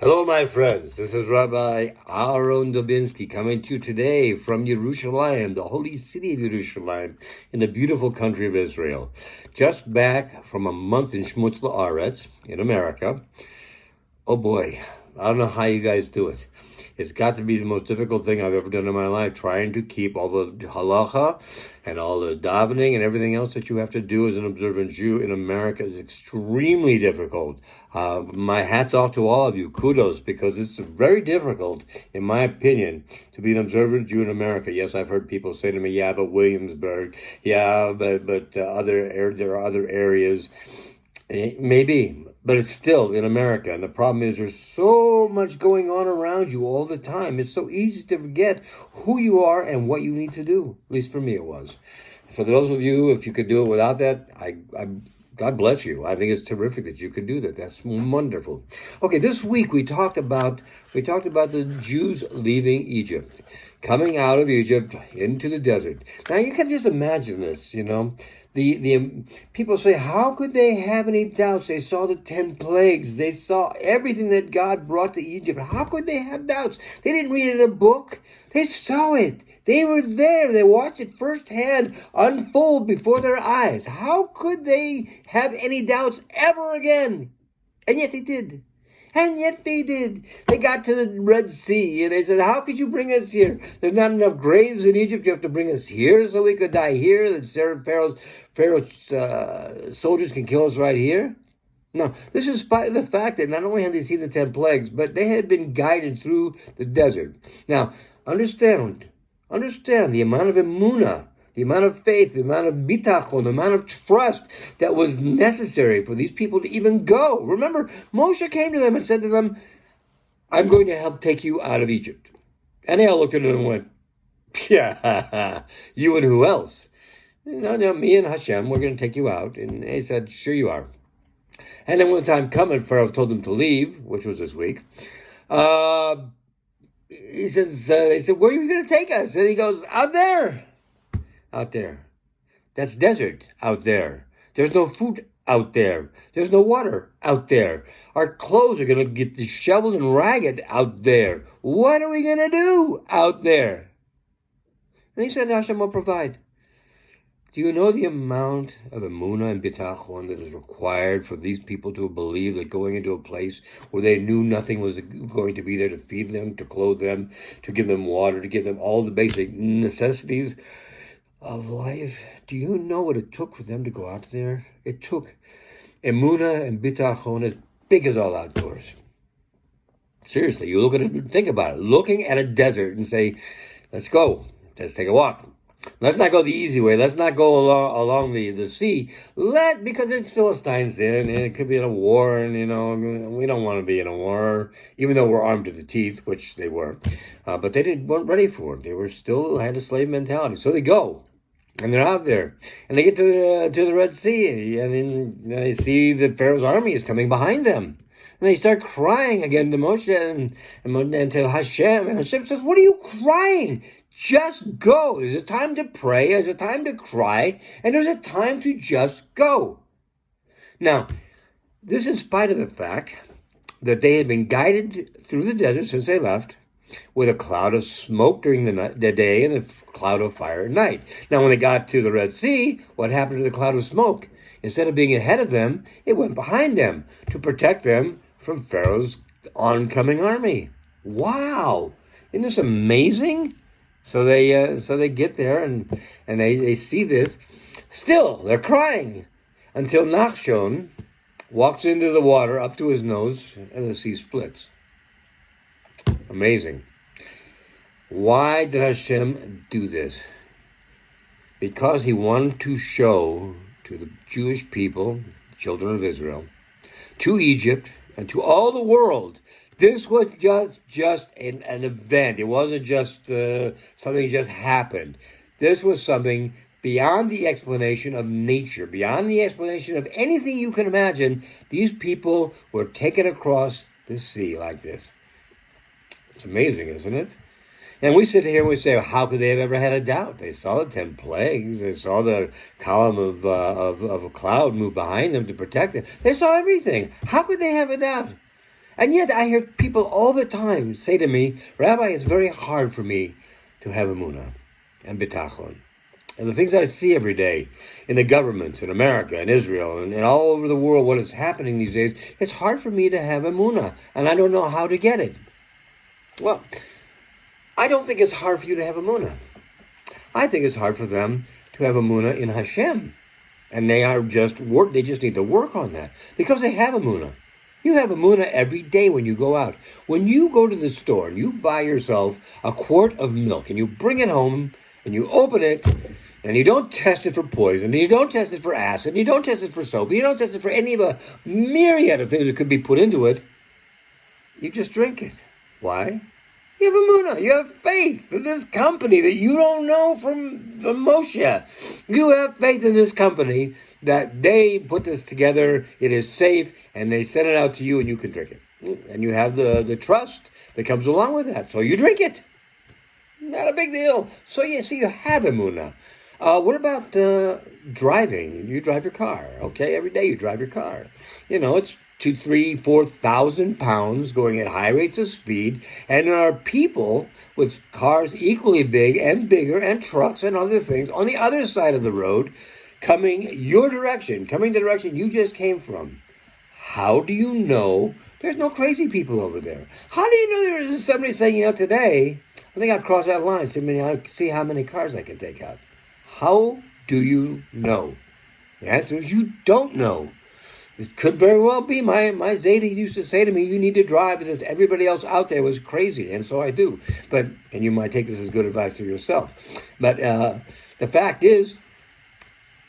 Hello, my friends. This is Rabbi Aharon Dobinsky coming to you today from Yerushalayim, the holy city of Yerushalayim, in the beautiful country of Israel. Just back from a month in Shmutz La'aretz in America. Oh boy, I don't know how you guys do it. It's got to be the most difficult thing I've ever done in my life, trying to keep all the halacha and all the davening and everything else that you have to do as an observant Jew in America is extremely difficult. My hat's off to all of you. Kudos, because it's very difficult, in my opinion, to be an observant Jew in America. Yes, I've heard people say to me, yeah, but Williamsburg, yeah, but there are other areas. Maybe, but it's still in America. And the problem is there's so much going on around you all the time. It's so easy to forget who you are and what you need to do. At least for me it was. For those of you, if you could do it without that, God bless you. I think it's terrific that you could do that. That's wonderful. Okay, this week we talked about the Jews leaving Egypt, coming out of Egypt into the desert. Now you can just imagine this, The people say, how could they have any doubts? They saw the 10 plagues. They saw everything that God brought to Egypt. How could they have doubts? They didn't read it in a book. They saw it. They were there. They watched it firsthand unfold before their eyes. How could they have any doubts ever again? And yet they did. And yet they did. They got to the Red Sea and they said, how could you bring us here? There's not enough graves in Egypt. You have to bring us here so we could die here. That Pharaoh's soldiers can kill us right here. No, this is in spite of the fact that not only had they seen the 10 plagues, but they had been guided through the desert. Now, understand the amount of Emuna, the amount of faith, the amount of Bitachon, the amount of trust that was necessary for these people to even go. Remember, Moshe came to them and said to them, I'm going to help take you out of Egypt. And they all looked at him and went, yeah, you and who else? No, me and Hashem, we're going to take you out. And they said, sure you are. And then when the time came and Pharaoh told them to leave, which was this week, he says, they said, where are you going to take us? And he goes, out there. Out there. That's desert out there. There's no food out there. There's no water out there. Our clothes are going to get disheveled and ragged out there. What are we going to do out there? And he said, Hashem will provide. Do you know the amount of Emuna and Bitachon that is required for these people to believe that going into a place where they knew nothing was going to be there to feed them, to clothe them, to give them water, to give them all the basic necessities of life? Do you know what it took for them to go out there? It took Emuna and Bitachon as big as all outdoors. Seriously, you look at it and think about it. Looking at a desert and say, let's go. Let's take a walk. Let's not go the easy way. Let's not go along the sea. Because there's Philistines there, and it could be in a war, and we don't want to be in a war, even though we're armed to the teeth, which they were. But they weren't ready for it. They were still had a slave mentality. So they go, and they're out there, and they get to the Red Sea, and then they see that Pharaoh's army is coming behind them. And they start crying again to Moshe and to Hashem. And Hashem says, what are you crying? Just go. There's a time to pray. There's a time to cry. And there's a time to just go. Now, this in spite of the fact that they had been guided through the desert since they left with a cloud of smoke during the day and a cloud of fire at night. Now, when they got to the Red Sea, what happened to the cloud of smoke? Instead of being ahead of them, it went behind them to protect them from Pharaoh's oncoming army. Wow! Isn't this amazing? So they get there and they see this. Still, they're crying until Nachshon walks into the water up to his nose and the sea splits. Amazing. Why did Hashem do this? Because he wanted to show to the Jewish people, children of Israel, to Egypt, and to all the world, this was just an event. It wasn't just something that just happened. This was something beyond the explanation of nature, beyond the explanation of anything you can imagine. These people were taken across the sea like this. It's amazing, isn't it? And we sit here and we say, how could they have ever had a doubt? They saw the 10 plagues. They saw the column of a cloud move behind them to protect them. They saw everything. How could they have a doubt? And yet I hear people all the time say to me, Rabbi, it's very hard for me to have Emuna and Bitachon. And the things I see every day in the governments in America and Israel and all over the world, what is happening these days, it's hard for me to have Emuna, and I don't know how to get it. Well, I don't think it's hard for you to have Emuna. I think it's hard for them to have Emuna in Hashem. And they just need to work on that because they have Emuna. You have Emuna every day when you go out. When you go to the store and you buy yourself a quart of milk and you bring it home and you open it and you don't test it for poison, and you don't test it for acid, and you don't test it for soap, and you don't test it for any of a myriad of things that could be put into it, you just drink it. Why? You have Emuna. You have faith in this company that you don't know from Moshe. You have faith in this company that they put this together, it is safe, and they send it out to you and you can drink it. And you have the trust that comes along with that. So you drink it. Not a big deal. So you have Emuna. What about driving? You drive your car, okay? Every day you drive your car. It's 2,000, 3,000, 4,000 pounds going at high rates of speed, and there are people with cars equally big and bigger and trucks and other things on the other side of the road coming your direction, coming the direction you just came from. How do you know there's no crazy people over there? How do you know there is somebody saying, today, I think I'll cross that line, see how many cars I can take out? How do you know? The answer is you don't know. It could very well be. My Zaidi used to say to me, you need to drive as if everybody else out there was crazy, and so I do. And you might take this as good advice for yourself. But the fact is,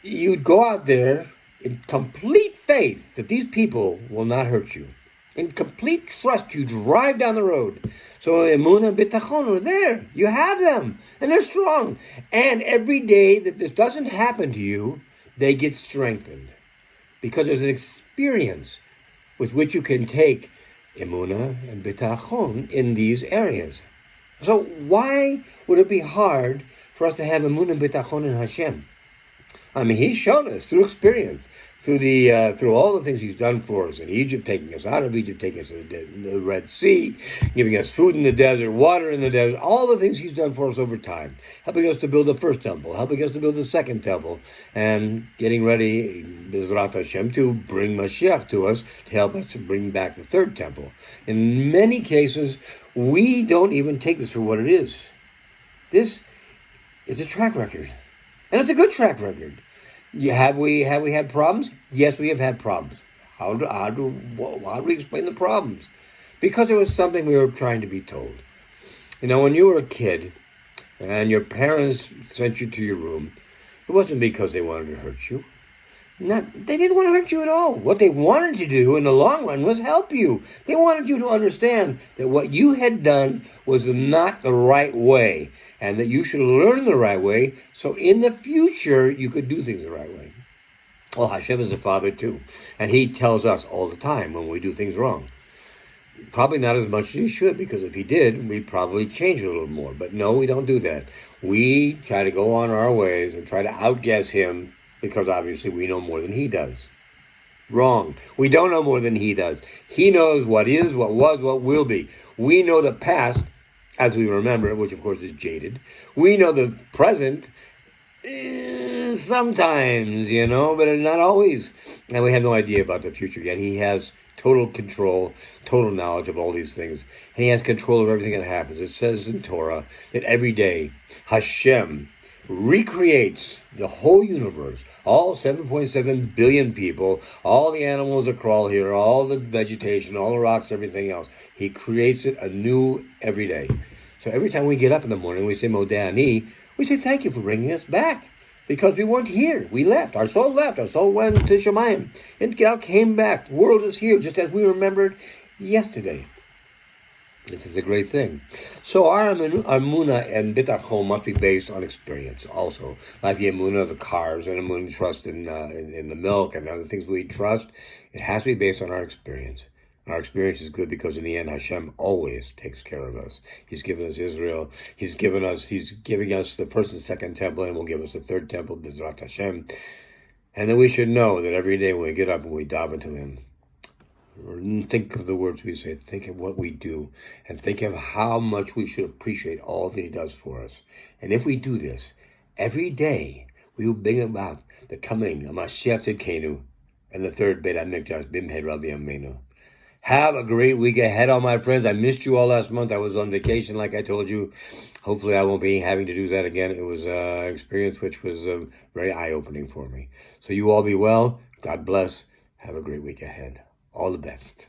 you'd go out there in complete faith that these people will not hurt you. In complete trust, you drive down the road. So Emuna and Bitachon are there. You have them, and they're strong. And every day that this doesn't happen to you, they get strengthened. Because there's an experience with which you can take Emuna and Bitachon in these areas. So why would it be hard for us to have Emuna and Bitachon in Hashem? I mean, He's shown us through experience, through all the things He's done for us in Egypt, taking us out of Egypt, taking us to the Red Sea, giving us food in the desert, water in the desert, all the things He's done for us over time, helping us to build the first temple, helping us to build the second temple, and getting ready, Bezrat Hashem, to bring Mashiach to us, to help us to bring back the third temple. In many cases, we don't even take this for what it is. This is a track record. And it's a good track record. Have we had problems? Yes, we have had problems. How do we explain the problems? Because it was something we were trying to be told. When you were a kid and your parents sent you to your room, it wasn't because they wanted to hurt you. They didn't want to hurt you at all. What they wanted to do in the long run was help you. They wanted you to understand that what you had done was not the right way, and that you should learn the right way, so in the future you could do things the right way. Well, Hashem is a father too, and He tells us all the time when we do things wrong. Probably not as much as He should, because if He did, we'd probably change it a little more. But no, we don't do that. We try to go on our ways and try to outguess Him, because obviously we know more than He does. Wrong. We don't know more than He does. He knows what is, what was, what will be. We know the past as we remember it, which of course is jaded. We know the present sometimes, but not always. And we have no idea about the future yet. He has total control, total knowledge of all these things. And He has control of everything that happens. It says in Torah that every day Hashem recreates the whole universe, all 7.7 billion people, all the animals that crawl here, all the vegetation, all the rocks, everything else. He creates it anew every day. So every time we get up in the morning, we say Modeh Ani, we say thank you for bringing us back, because we weren't here. We left. Our soul left. Our soul went to Shemayim and now came back. The world is here just as we remembered yesterday. This is a great thing. So our Emuna and Bitachon must be based on experience also. Like the Emuna of the cars and Emuna trust in the milk and other things we trust. It has to be based on our experience. And our experience is good because in the end, Hashem always takes care of us. He's given us Israel. He's giving us the first and second temple, and will give us the third temple, Bezrat Hashem. And then we should know that every day when we get up and we daven to Him, Think of the words we say. Think of what we do. And think of how much we should appreciate all that he does for us. And if we do this, every day we will bring about the coming of Mashiach Tzidkenu and the third Beit HaMikdash, Bimhed Rabbi Amenu. Have a great week ahead, all my friends. I missed you all last month. I was on vacation, like I told you. Hopefully I won't be having to do that again. It was an experience which was very eye-opening for me. So you all be well. God bless. Have a great week ahead. All the best.